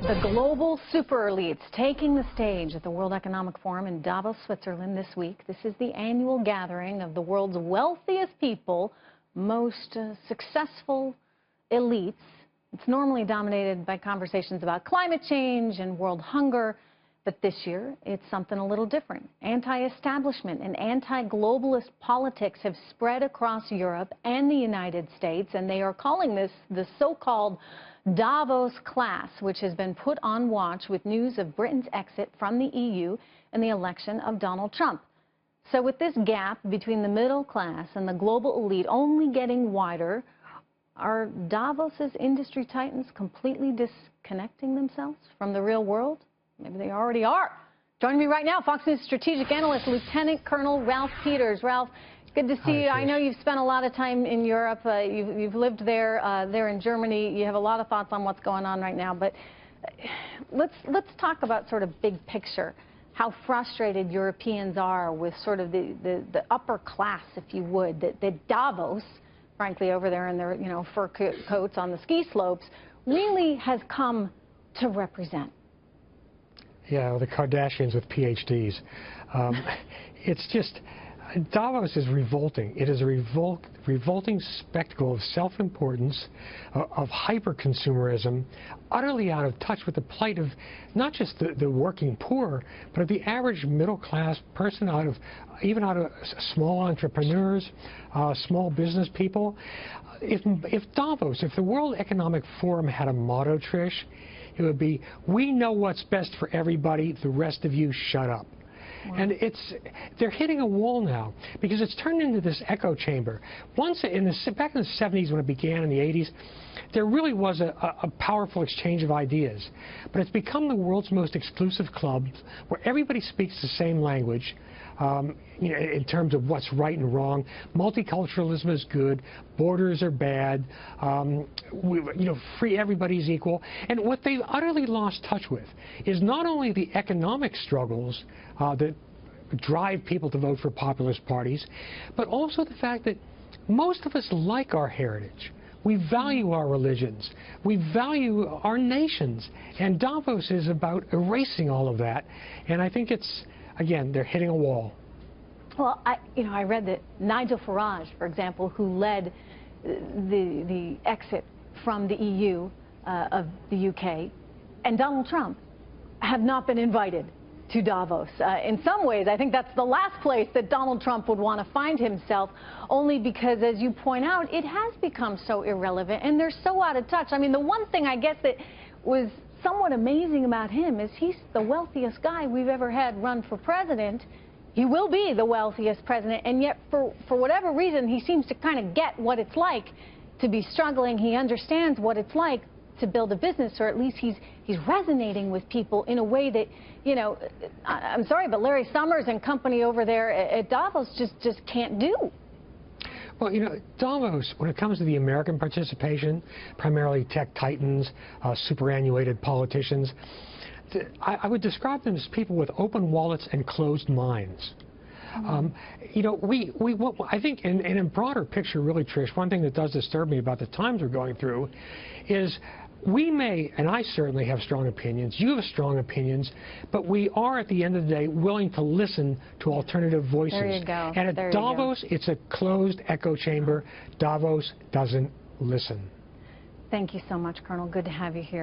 The global super elites taking the stage at the World Economic Forum in Davos, Switzerland this week. This is the annual gathering of the world's wealthiest people, most successful elites. It's normally dominated by conversations about climate change and world hunger, but this year it's something a little different. Anti-establishment and anti-globalist politics have spread across Europe and the United States, and they are calling this the so-called Davos class, which has been put on watch with news of Britain's exit from the EU and the election of Donald Trump. So with this gap between the middle class and the global elite only getting wider, are Davos's industry titans completely disconnecting themselves from the real world? Maybe they already are. Joining me right now, Fox News strategic analyst, Lieutenant Colonel Ralph Peters. Ralph, good to see you. I know you've spent a lot of time in Europe. You've lived there, there in Germany. You have a lot of thoughts on what's going on right now. But let's talk about sort of big picture, how frustrated Europeans are with sort of the upper class, if you would, that Davos, frankly, over there in their fur coats on the ski slopes, really has come to represent. Yeah, the Kardashians with PhDs. It's just, Davos is revolting. It is a revolting spectacle of self-importance, of hyper-consumerism, utterly out of touch with the plight of not just the working poor, but of the average middle-class person, even out of small entrepreneurs, small business people. If Davos, if the World Economic Forum had a motto, Trish, it would be, we know what's best for everybody, the rest of you shut up. Wow. And they're hitting a wall now because it's turned into this echo chamber. Once back in the 70s when it began, in the 80s, there really was a powerful exchange of ideas. But it's become the world's most exclusive club where everybody speaks the same language. In terms of what's right and wrong. Multiculturalism is good, borders are bad, free, everybody's equal. And what they've utterly lost touch with is not only the economic struggles that drive people to vote for populist parties, but also the fact that most of us like our heritage. We value our religions. We value our nations. And Davos is about erasing all of that. And I think it's, again, they're hitting a wall. Well, I read that Nigel Farage, for example, who led the exit from the EU of the UK, and Donald Trump have not been invited to Davos. In some ways, I think that's the last place that Donald Trump would want to find himself, only because, as you point out, it has become so irrelevant and they're so out of touch. I mean, the one thing I guess that was somewhat amazing about him is he's the wealthiest guy we've ever had run for president. He will be the wealthiest president, and yet for whatever reason he seems to kind of get what it's like to be struggling. He understands what it's like to build a business, or at least he's resonating with people in a way that, I'm sorry, but Larry Summers and company over there at Davos just can't do. Well, Davos, when it comes to the American participation, primarily tech titans, superannuated politicians, I would describe them as people with open wallets and closed minds. I think in a broader picture, really, Trish, one thing that does disturb me about the times we're going through is we may, and I certainly have strong opinions, you have strong opinions, but we are, at the end of the day, willing to listen to alternative voices. There you go. And at Davos, it's a closed echo chamber. Davos doesn't listen. Thank you so much, Colonel. Good to have you here.